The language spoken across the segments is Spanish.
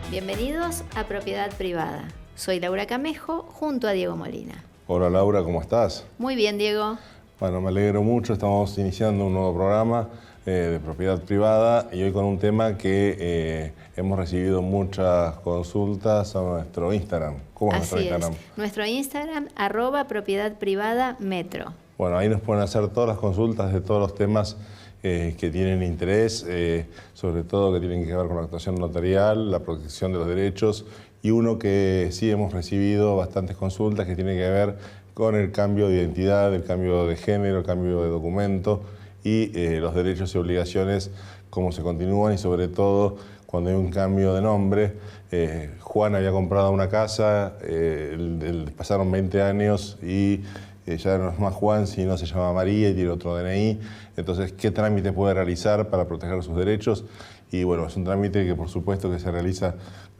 Bienvenidos a Propiedad Privada. Soy Laura Camejo, junto a Diego Molina. Hola Laura, ¿cómo estás? Muy bien, Diego. Bueno, me alegro mucho. Estamos iniciando un nuevo programa de propiedad privada y hoy con un tema que hemos recibido muchas consultas a nuestro Instagram. ¿Cómo es nuestro Instagram? Nuestro Instagram, @propiedadprivadametro. Bueno, ahí nos pueden hacer todas las consultas de todos los temas que tienen interés, sobre todo que tienen que ver con la actuación notarial, la protección de los derechos, y uno que sí hemos recibido bastantes consultas que tiene que ver con el cambio de identidad, el cambio de género, el cambio de documento y los derechos y obligaciones, cómo se continúan, y sobre todo cuando hay un cambio de nombre. Juan había comprado una casa, pasaron 20 años y ya no es más Juan, sino se llama María y tiene otro DNI. Entonces, ¿qué trámite puede realizar para proteger sus derechos? Y bueno, es un trámite que por supuesto que se realiza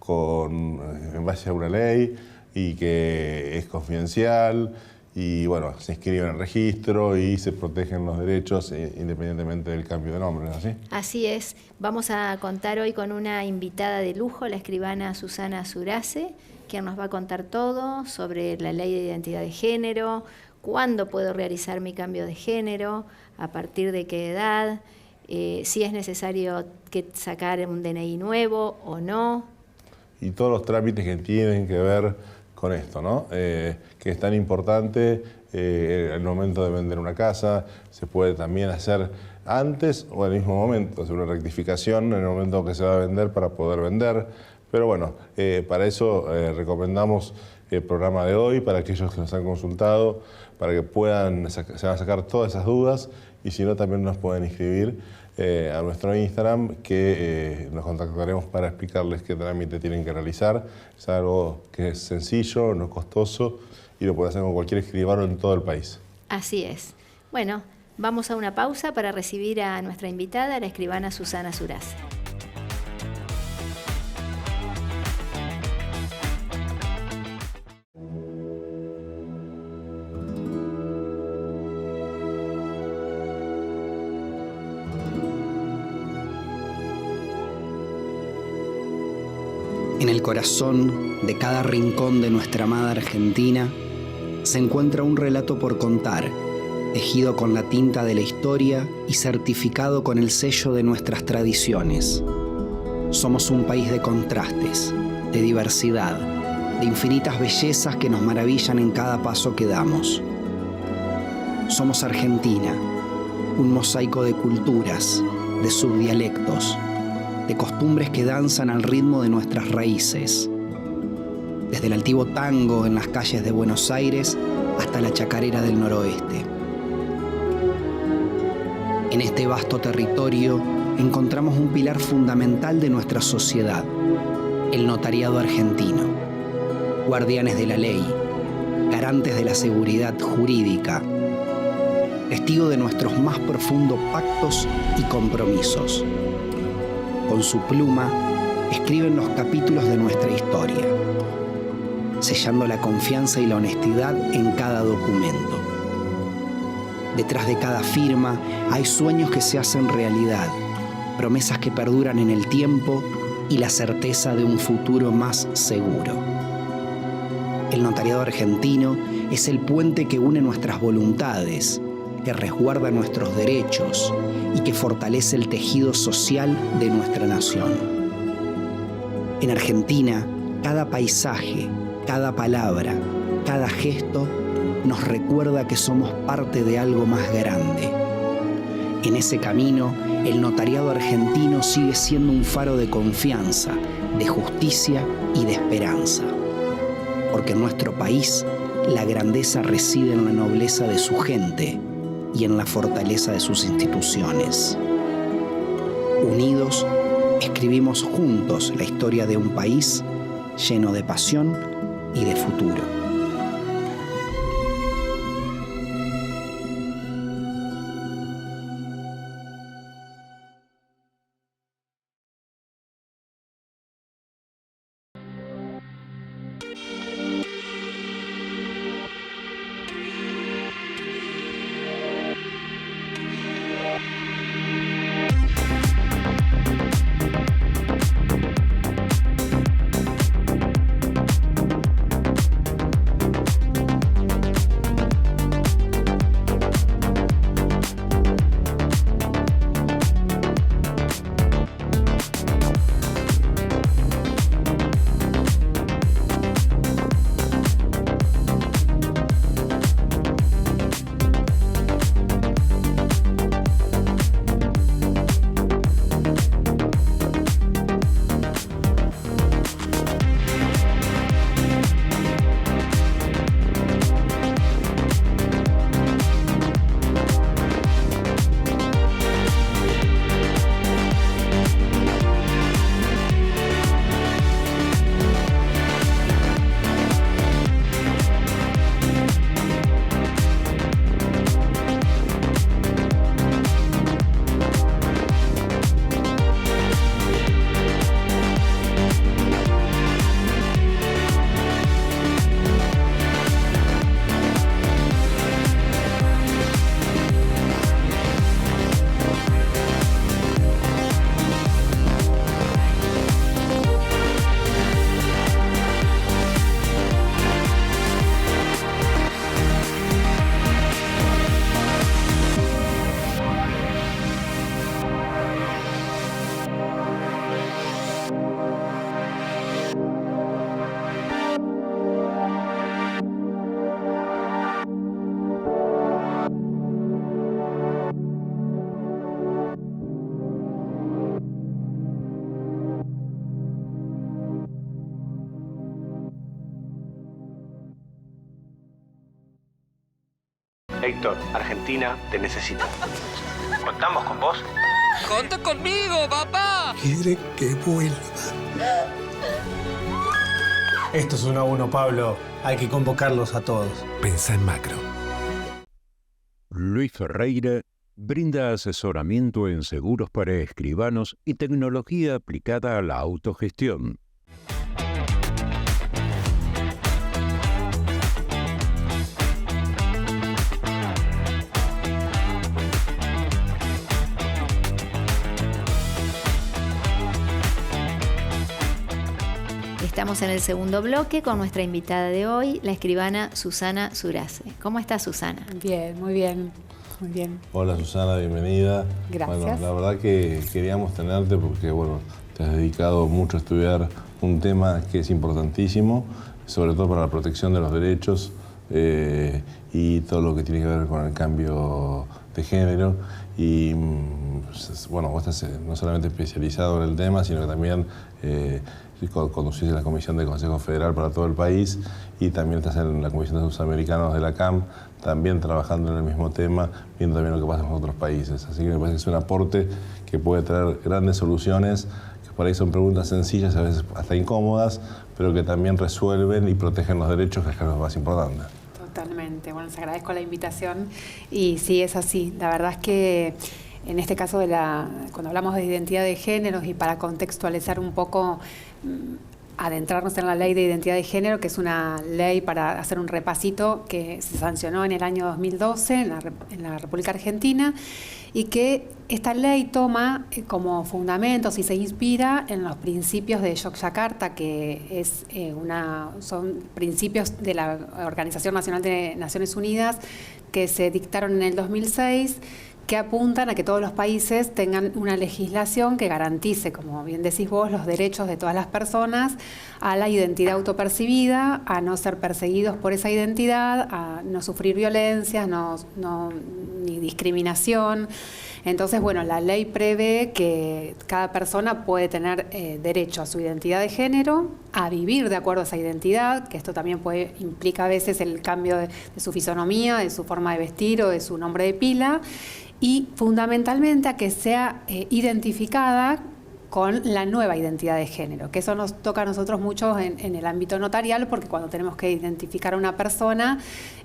en base a una ley y que es confidencial, y bueno, se inscribe en el registro y se protegen los derechos independientemente del cambio de nombre, ¿no es así? Así es. Vamos a contar hoy con una invitada de lujo, la escribana Susana Surace, quien nos va a contar todo sobre la ley de identidad de género, cuándo puedo realizar mi cambio de género, a partir de qué edad, si es necesario sacar un DNI nuevo o no. Y todos los trámites que tienen que ver con esto, ¿no? Que es tan importante el momento de vender una casa. Se puede también hacer antes o en el mismo momento, hacer una rectificación en el momento que se va a vender para poder vender. Pero bueno, para eso recomendamos el programa de hoy, para aquellos que nos han consultado, para que se van a sacar todas esas dudas, y si no también nos pueden inscribir a nuestro Instagram, que nos contactaremos para explicarles qué trámite tienen que realizar. Es algo que es sencillo, no costoso, y lo puede hacer con cualquier escribano en todo el país. Así es. Bueno, vamos a una pausa para recibir a nuestra invitada, la escribana Susana Surace. En el corazón de cada rincón de nuestra amada Argentina se encuentra un relato por contar, tejido con la tinta de la historia y certificado con el sello de nuestras tradiciones. Somos un país de contrastes, de diversidad, de infinitas bellezas que nos maravillan en cada paso que damos. Somos Argentina, un mosaico de culturas, de subdialectos, de costumbres que danzan al ritmo de nuestras raíces. Desde el altivo tango en las calles de Buenos Aires hasta la chacarera del noroeste. En este vasto territorio encontramos un pilar fundamental de nuestra sociedad, el notariado argentino. Guardianes de la ley, garantes de la seguridad jurídica, testigo de nuestros más profundos pactos y compromisos. Con su pluma, escriben los capítulos de nuestra historia, sellando la confianza y la honestidad en cada documento. Detrás de cada firma hay sueños que se hacen realidad, promesas que perduran en el tiempo y la certeza de un futuro más seguro. El notariado argentino es el puente que une nuestras voluntades, que resguarda nuestros derechos y que fortalece el tejido social de nuestra nación. En Argentina, cada paisaje, cada palabra, cada gesto nos recuerda que somos parte de algo más grande. En ese camino, el notariado argentino sigue siendo un faro de confianza, de justicia y de esperanza. Porque en nuestro país, la grandeza reside en la nobleza de su gente y en la fortaleza de sus instituciones. Unidos, escribimos juntos la historia de un país lleno de pasión y de futuro. Héctor, Argentina te necesita. ¿Contamos con vos? ¡Conta conmigo, papá! Quiere que vuelva. Esto es 1 a 1, Pablo. Hay que convocarlos a todos. Pensá en macro. Luis Ferreira brinda asesoramiento en seguros para escribanos y tecnología aplicada a la autogestión. Estamos en el segundo bloque con nuestra invitada de hoy, la escribana Susana Surace. ¿Cómo está, Susana? Bien, muy bien, muy bien. Hola Susana, bienvenida. Gracias. Bueno, la verdad que queríamos tenerte porque, bueno, te has dedicado mucho a estudiar un tema que es importantísimo, sobre todo para la protección de los derechos y todo lo que tiene que ver con el cambio de género. Y bueno, vos estás no solamente especializado en el tema, sino que también conducís la Comisión del Consejo Federal para todo el país y también estás en la Comisión de Asuntos Americanos de la CAM, también trabajando en el mismo tema, viendo también lo que pasa en otros países. Así que me parece que es un aporte que puede traer grandes soluciones, que por ahí son preguntas sencillas, a veces hasta incómodas, pero que también resuelven y protegen los derechos, que es lo más importante. Totalmente. Bueno, les agradezco la invitación y sí, es así. La verdad es que en este caso cuando hablamos de identidad de géneros y para contextualizar un poco, adentrarnos en la ley de identidad de género, que es una ley, para hacer un repasito, que se sancionó en el año 2012 en la República Argentina, y que esta ley toma como fundamentos y se inspira en los principios de Yogyakarta, que son principios de la Organización Nacional de Naciones Unidas que se dictaron en el 2006, que apuntan a que todos los países tengan una legislación que garantice, como bien decís vos, los derechos de todas las personas a la identidad autopercibida, a no ser perseguidos por esa identidad, a no sufrir violencia, ni discriminación. Entonces, bueno, la ley prevé que cada persona puede tener derecho a su identidad de género, a vivir de acuerdo a esa identidad, que esto también implica a veces el cambio de su fisonomía, de su forma de vestir o de su nombre de pila, y fundamentalmente a que sea identificada con la nueva identidad de género, que eso nos toca a nosotros mucho en el ámbito notarial, porque cuando tenemos que identificar a una persona,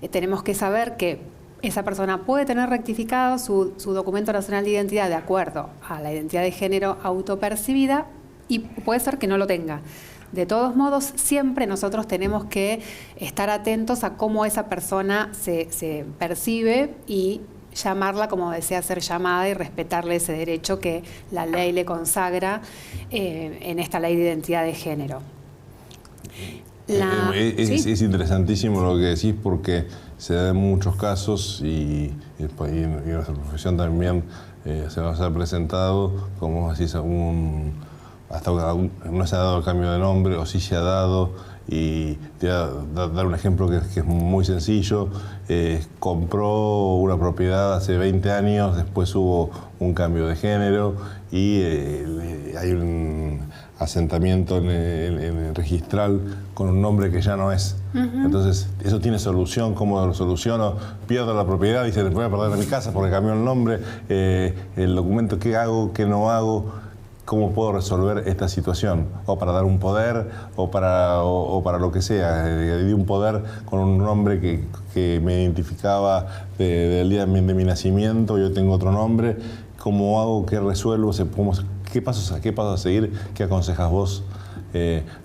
tenemos que saber que esa persona puede tener rectificado su documento nacional de identidad de acuerdo a la identidad de género autopercibida, y puede ser que no lo tenga. De todos modos, siempre nosotros tenemos que estar atentos a cómo esa persona se percibe y llamarla como desea ser llamada y respetarle ese derecho que la ley le en esta ley de identidad de género. Es interesantísimo lo que decís, porque se da en muchos casos y en nuestra profesión también se nos ha presentado, como decís, hasta no se ha dado el cambio de nombre o sí se ha dado. Y te voy a dar un ejemplo que es muy sencillo. Compró una propiedad hace 20 años, después hubo un cambio de género y hay un asentamiento en el registral con un nombre que ya no es. Uh-huh. Entonces, ¿eso tiene solución? ¿Cómo lo soluciono? Pierdo la propiedad, dice, voy a perder mi casa porque cambió el nombre, el documento, ¿qué hago? ¿Qué no hago? ¿Cómo puedo resolver esta situación? O para dar un poder, o para lo que sea. Di un poder con un nombre que me identificaba del día de mi nacimiento, yo tengo otro nombre. ¿Cómo hago? ¿Qué resuelvo? ¿Qué pasos a seguir? ¿Qué aconsejas vos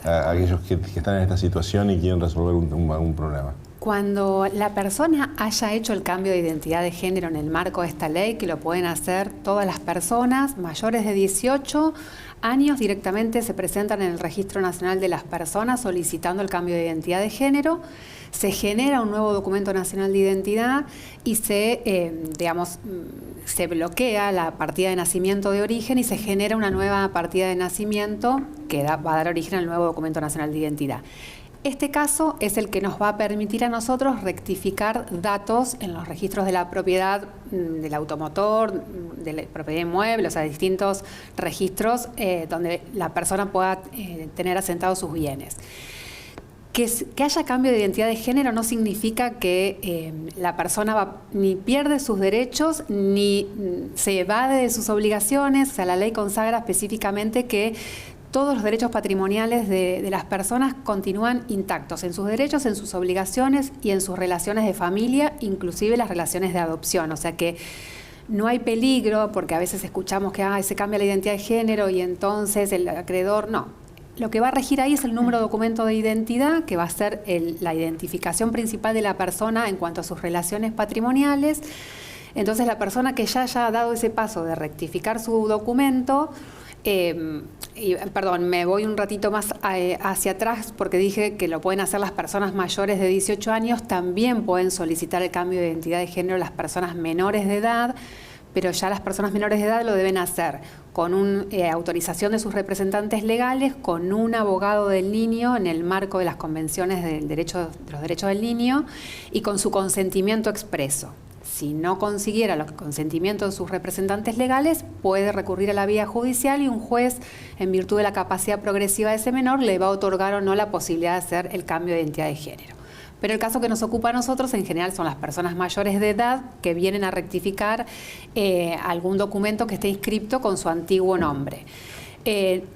a aquellos que están en esta situación y quieren resolver un problema? Cuando la persona haya hecho el cambio de identidad de género en el marco de esta ley, que lo pueden hacer todas las personas mayores de 18 años, directamente se presentan en el Registro Nacional de las Personas solicitando el cambio de identidad de género, se genera un nuevo documento nacional de identidad y se bloquea la partida de nacimiento de origen y se genera una nueva partida de nacimiento que va a dar origen al nuevo documento nacional de identidad. Este caso es el que nos va a permitir a nosotros rectificar datos en los registros de la propiedad del automotor, de la propiedad inmueble, o sea, distintos registros donde la persona pueda tener asentados sus bienes. Que haya cambio de identidad de género no significa que la persona ni pierde sus derechos ni se evade de sus obligaciones. O sea, la ley consagra específicamente que todos los derechos patrimoniales de las personas continúan intactos en sus derechos, en sus obligaciones y en sus relaciones de familia, inclusive las relaciones de adopción. O sea que no hay peligro, porque a veces escuchamos que se cambia la identidad de género y entonces el acreedor... No. Lo que va a regir ahí es el número de documento de identidad, que va a ser la identificación principal de la persona en cuanto a sus relaciones patrimoniales. Entonces, la persona que ya haya dado ese paso de rectificar su documento, perdón, me voy un ratito más hacia atrás porque dije que lo pueden hacer las personas mayores de 18 años, también pueden solicitar el cambio de identidad de género las personas menores de edad, pero ya las personas menores de edad lo deben hacer con una autorización de sus representantes legales, con un abogado del niño en el marco de las convenciones de los derechos del niño y con su consentimiento expreso. Si no consiguiera el consentimiento de sus representantes legales, puede recurrir a la vía judicial y un juez, en virtud de la capacidad progresiva de ese menor, le va a otorgar o no la posibilidad de hacer el cambio de identidad de género. Pero el caso que nos ocupa a nosotros en general son las personas mayores de edad que vienen a rectificar algún documento que esté inscripto con su antiguo nombre.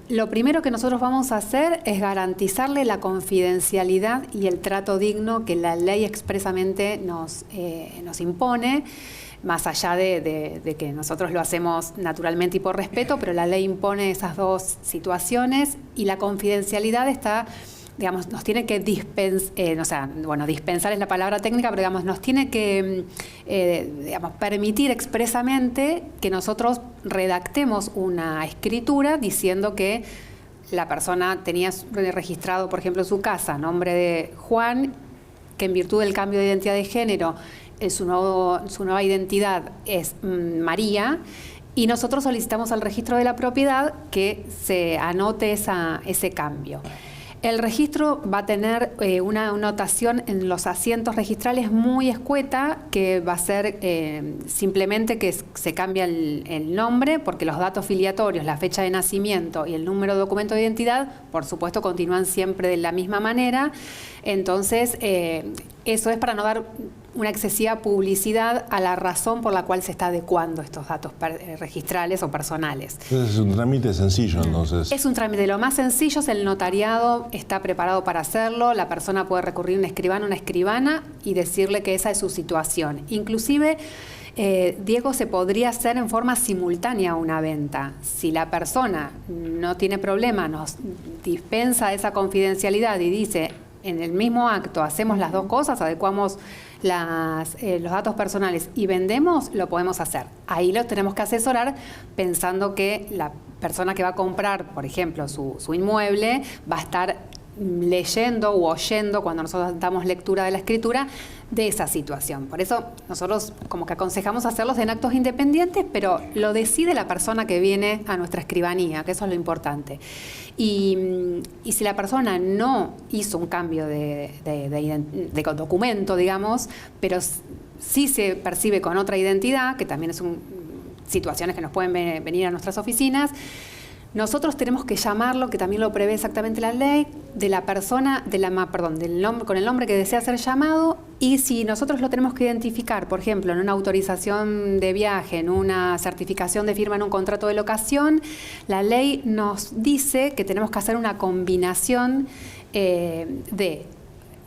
Lo primero que nosotros vamos a hacer es garantizarle la confidencialidad y el trato digno que la ley expresamente nos impone, más allá de que nosotros lo hacemos naturalmente y por respeto, pero la ley impone esas dos situaciones y la confidencialidad está... digamos, nos tiene que dispensar es la palabra técnica, pero digamos, nos tiene que permitir expresamente que nosotros redactemos una escritura diciendo que la persona tenía registrado, por ejemplo, en su casa, nombre de Juan, que en virtud del cambio de identidad de género, su nueva identidad es María, y nosotros solicitamos al registro de la propiedad que se anote ese cambio. El registro va a tener una notación en los asientos registrales muy escueta, que va a ser simplemente que se cambia el nombre, porque los datos filiatorios, la fecha de nacimiento y el número de documento de identidad, por supuesto, continúan siempre de la misma manera. Entonces, eso es para no dar una excesiva publicidad a la razón por la cual se está adecuando estos datos registrales o personales. Entonces es un trámite sencillo, entonces. Es un trámite. Lo más sencillo es el notariado, está preparado para hacerlo, la persona puede recurrir a un escribano o una escribana y decirle que esa es su situación. Inclusive, Diego, se podría hacer en forma simultánea una venta. Si la persona no tiene problema, nos dispensa esa confidencialidad y dice, en el mismo acto hacemos las dos cosas, adecuamos los datos personales y vendemos, lo podemos hacer. Ahí lo tenemos que asesorar pensando que la persona que va a comprar, por ejemplo, su inmueble, va a estar leyendo u oyendo, cuando nosotros damos lectura de la escritura, de esa situación. Por eso nosotros como que aconsejamos hacerlos en actos independientes, pero lo decide la persona que viene a nuestra escribanía, que eso es lo importante. Y si la persona no hizo un cambio de documento, digamos, pero sí se percibe con otra identidad, que también es situaciones que nos pueden venir a nuestras oficinas, nosotros tenemos que llamarlo, que también lo prevé exactamente la ley, de la persona, del nombre, con el nombre que desea ser llamado, y si nosotros lo tenemos que identificar, por ejemplo, en una autorización de viaje, en una certificación de firma en un contrato de locación, la ley nos dice que tenemos que hacer una combinación de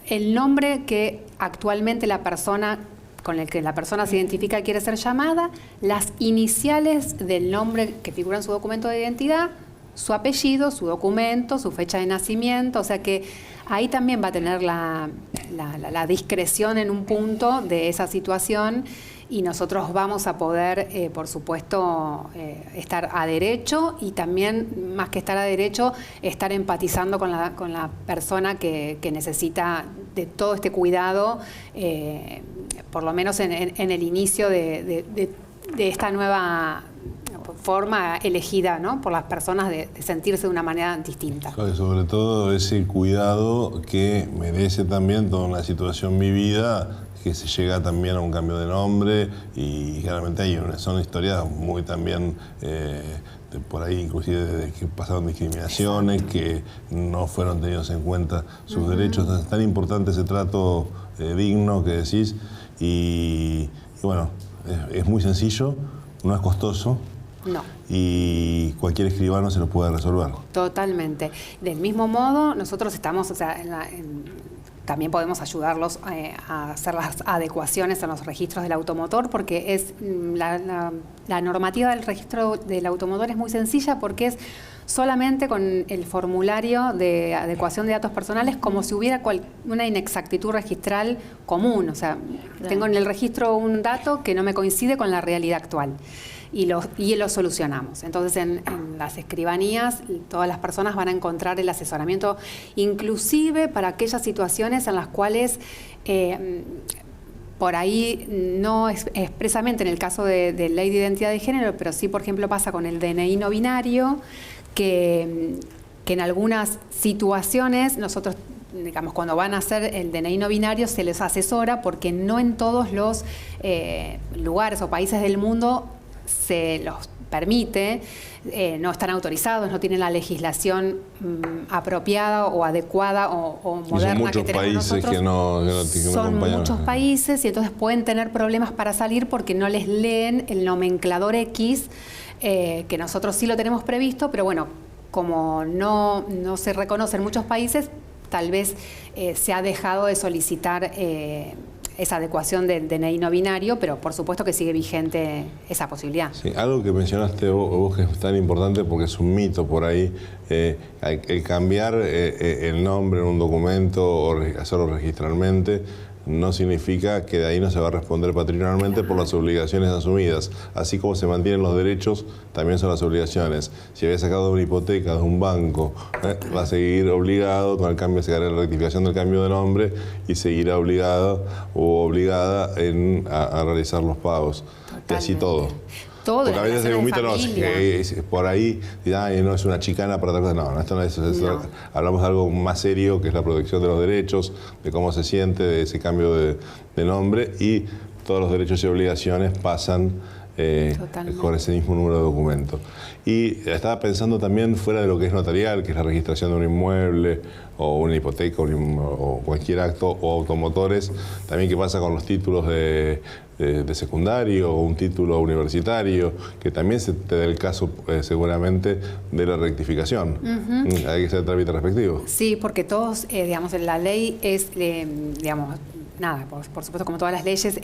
el nombre que actualmente la persona con el que la persona se identifica y quiere ser llamada, las iniciales del nombre que figura en su documento de identidad, su apellido, su documento, su fecha de nacimiento, o sea que ahí también va a tener la discreción en un punto de esa situación y nosotros vamos a poder, por supuesto, estar a derecho y también, más que estar a derecho, estar empatizando con la persona que necesita de todo este cuidado, por lo menos en el inicio de esta nueva forma elegida, ¿no?, por las personas de sentirse de una manera distinta. Sobre todo ese cuidado que merece también toda una situación vivida, que se llega también a un cambio de nombre y claramente son historias muy también por ahí inclusive de que pasaron discriminaciones, que no fueron tenidos en cuenta sus derechos. Entonces, es tan importante ese trato digno que decís, y bueno, es muy sencillo, no es costoso. No. Y cualquier escribano se lo puede resolver. Totalmente. Del mismo modo, nosotros estamos, o sea, también podemos ayudarlos a hacer las adecuaciones en los registros del automotor, porque es la normativa del registro del automotor es muy sencilla, porque es solamente con el formulario de adecuación de datos personales, como si hubiera una inexactitud registral común. O sea, claro, tengo en el registro un dato que no me coincide con la realidad actual. Y lo solucionamos. Entonces, en las escribanías, todas las personas van a encontrar el asesoramiento, inclusive para aquellas situaciones en las cuales por ahí no expresamente en el caso de ley de identidad de género, pero sí, por ejemplo, pasa con el DNI no binario, que en algunas situaciones nosotros, digamos, cuando van a hacer el DNI no binario se les asesora, porque no en todos los lugares o países del mundo se los permite, no están autorizados, no tienen la legislación apropiada o adecuada o moderna que tenemos nosotros. Son muchos países, y entonces pueden tener problemas para salir porque no les leen el nomenclador X, que nosotros sí lo tenemos previsto, pero bueno, como no se reconoce en muchos países, tal vez se ha dejado de solicitar esa adecuación del DNI no binario, pero por supuesto que sigue vigente esa posibilidad. Sí, algo que mencionaste vos que es tan importante, porque es un mito por ahí, el cambiar el nombre en un documento o hacerlo registralmente no significa que de ahí no se va a responder patrimonialmente por las obligaciones asumidas. Así como se mantienen los derechos, también son las obligaciones. Si había sacado una hipoteca de un banco, va a seguir obligado, con el cambio se hará la rectificación del cambio de nombre y seguirá obligado o obligada a realizar los pagos. Totalmente. Y así todo. Porque a veces hay un mito, por ahí, no es una chicana para otra cosa. No, esto no es eso. No. Hablamos de algo más serio, que es la protección de los derechos, de cómo se siente, de ese cambio de nombre, y todos los derechos y obligaciones pasan con ese mismo número de documento. Y estaba pensando también fuera de lo que es notarial, que es la registración de un inmueble o una hipoteca o cualquier acto, o automotores, también qué pasa con los títulos de secundario o un título universitario, que también se te da el caso seguramente de la rectificación. Hay que hacer el trámite respectivo. Sí, porque todos, digamos, la ley es, digamos, nada, por supuesto, como todas las leyes,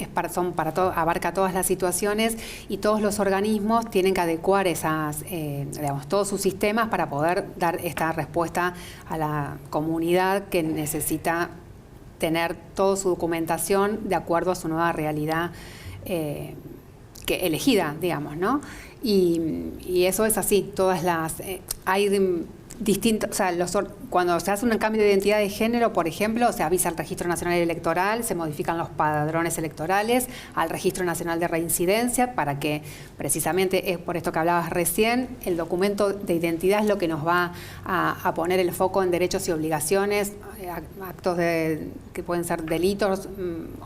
abarca todas las situaciones, y todos los organismos tienen que adecuar digamos, todos sus sistemas para poder dar esta respuesta a la comunidad que necesita tener toda su documentación de acuerdo a su nueva realidad elegida, digamos, ¿no? Y eso es así, hay distintos, o sea, cuando se hace un cambio de identidad de género, por ejemplo, se avisa al Registro Nacional Electoral, se modifican los padrones electorales, al Registro Nacional de Reincidencia, para que precisamente, es por esto que hablabas recién, el documento de identidad es lo que nos va a poner el foco en derechos y obligaciones, actos que pueden ser delitos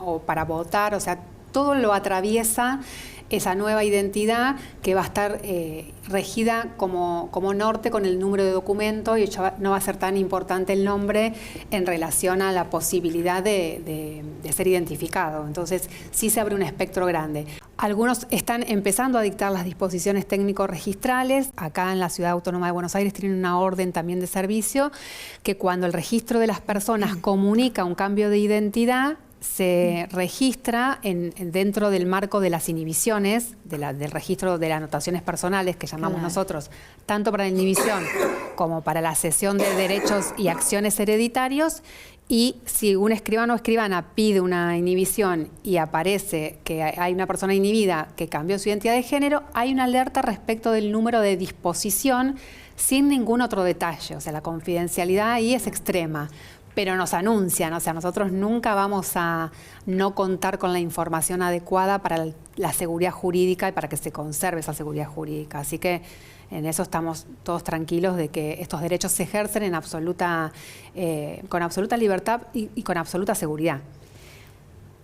o para votar, o sea, todo lo atraviesa esa nueva identidad, que va a estar regida como norte con el número de documento, y no va a ser tan importante el nombre en relación a la posibilidad de ser identificado. Entonces, sí se abre un espectro grande. Algunos están empezando a dictar las disposiciones técnico-registrales. Acá en la Ciudad Autónoma de Buenos Aires tienen una orden también de servicio, que cuando el registro de las personas comunica un cambio de identidad, se registra dentro del marco de las inhibiciones, del registro de las anotaciones personales que llamamos nosotros, tanto para la inhibición como para la cesión de derechos y acciones hereditarios. Y si un escribano o escribana pide una inhibición y aparece que hay una persona inhibida que cambió su identidad de género, hay una alerta respecto del número de disposición sin ningún otro detalle. O sea, la confidencialidad ahí es extrema, pero nos anuncian, o sea, nosotros nunca vamos a no contar con la información adecuada para la seguridad jurídica y para que se conserve esa seguridad jurídica. Así que en eso estamos todos tranquilos de que estos derechos se ejercen con absoluta libertad y con absoluta seguridad.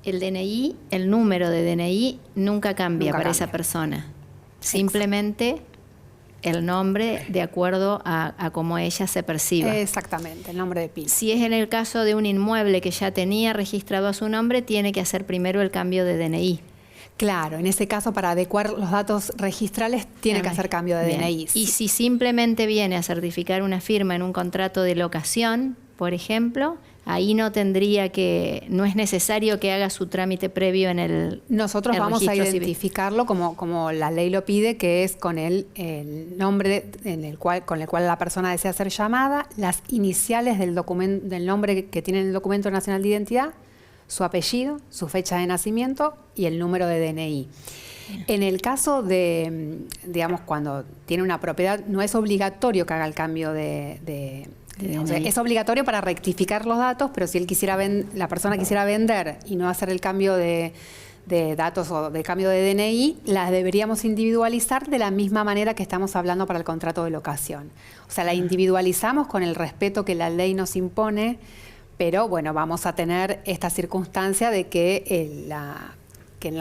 El DNI, el número de DNI nunca cambia para esa persona. Simplemente el nombre de acuerdo a cómo ella se perciba. Exactamente, el nombre de pila. Si es en el caso de un inmueble que ya tenía registrado a su nombre, tiene que hacer primero el cambio de DNI. Claro, en ese caso, para adecuar los datos registrales, tiene que hacer cambio de Bien. DNI. Y si simplemente viene a certificar una firma en un contrato de locación, por ejemplo, ahí no es necesario que haga su trámite previo en el Nosotros vamos a registro civil. identificarlo como la ley lo pide, que es con el nombre con el cual la persona desea ser llamada, las iniciales del nombre que tiene en el documento nacional de identidad, su apellido, su fecha de nacimiento y el número de DNI. En el caso de, digamos, cuando tiene una propiedad, no es obligatorio que haga el cambio o sea, es obligatorio para rectificar los datos, pero si él la persona quisiera vender y no hacer el cambio de datos o de cambio de DNI, las deberíamos individualizar de la misma manera que estamos hablando para el contrato de locación. O sea, la individualizamos con el respeto que la ley nos impone, pero bueno, vamos a tener esta circunstancia de que en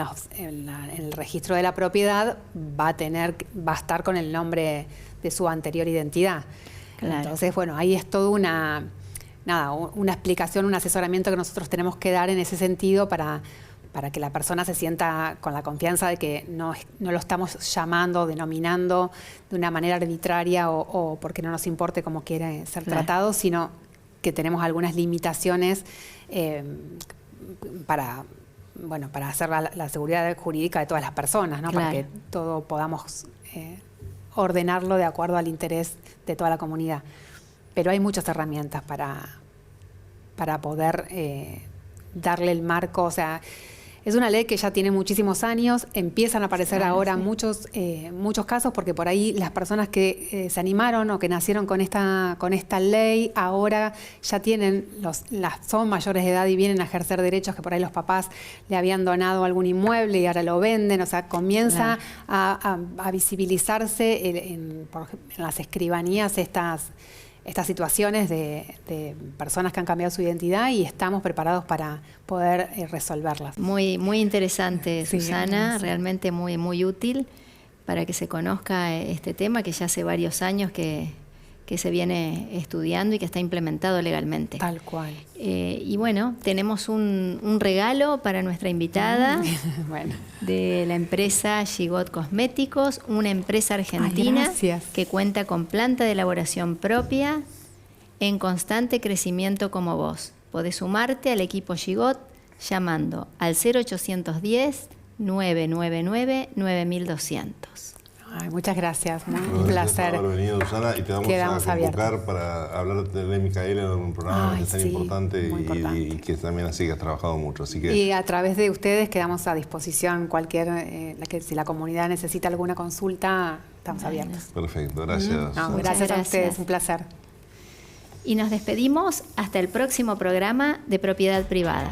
el registro de la propiedad va a estar con el nombre de su anterior identidad. Claro. Entonces, bueno, ahí es todo una explicación, un asesoramiento que nosotros tenemos que dar en ese sentido para que la persona se sienta con la confianza de que no lo estamos llamando, denominando de una manera arbitraria o porque no nos importe cómo quiere ser tratado, sino que tenemos algunas limitaciones para hacer la seguridad jurídica de todas las personas, ¿no? Para que todo podamos ordenarlo de acuerdo al interés de toda la comunidad. Pero hay muchas herramientas para poder darle el marco. O sea, es una ley que ya tiene muchísimos años, empiezan a aparecer ahora muchos casos, porque por ahí las personas que se animaron o que nacieron con esta ley, ahora ya son mayores de edad y vienen a ejercer derechos que por ahí los papás le habían donado algún inmueble y ahora lo venden. O sea, comienza a visibilizarse en las escribanías estas situaciones de personas que han cambiado su identidad y estamos preparados para poder resolverlas. Muy, muy interesante, Susana, realmente muy, muy útil para que se conozca este tema que ya hace varios años que se viene estudiando y que está implementado legalmente. Tal cual. Y bueno, tenemos un regalo para nuestra invitada de la empresa Gigot Cosméticos, una empresa argentina que cuenta con planta de elaboración propia en constante crecimiento como vos. Podés sumarte al equipo Gigot llamando al 0810 999 9200. Muchas gracias, un placer. Por haber venido, Susana, y te vamos a convocar para hablar de Micaela en un programa que es tan importante y que también así que has trabajado mucho. Así que... Y a través de ustedes quedamos a disposición si la comunidad necesita alguna consulta, estamos abiertos. Perfecto, gracias. Gracias a ustedes, un placer. Y nos despedimos hasta el próximo programa de Propiedad Privada.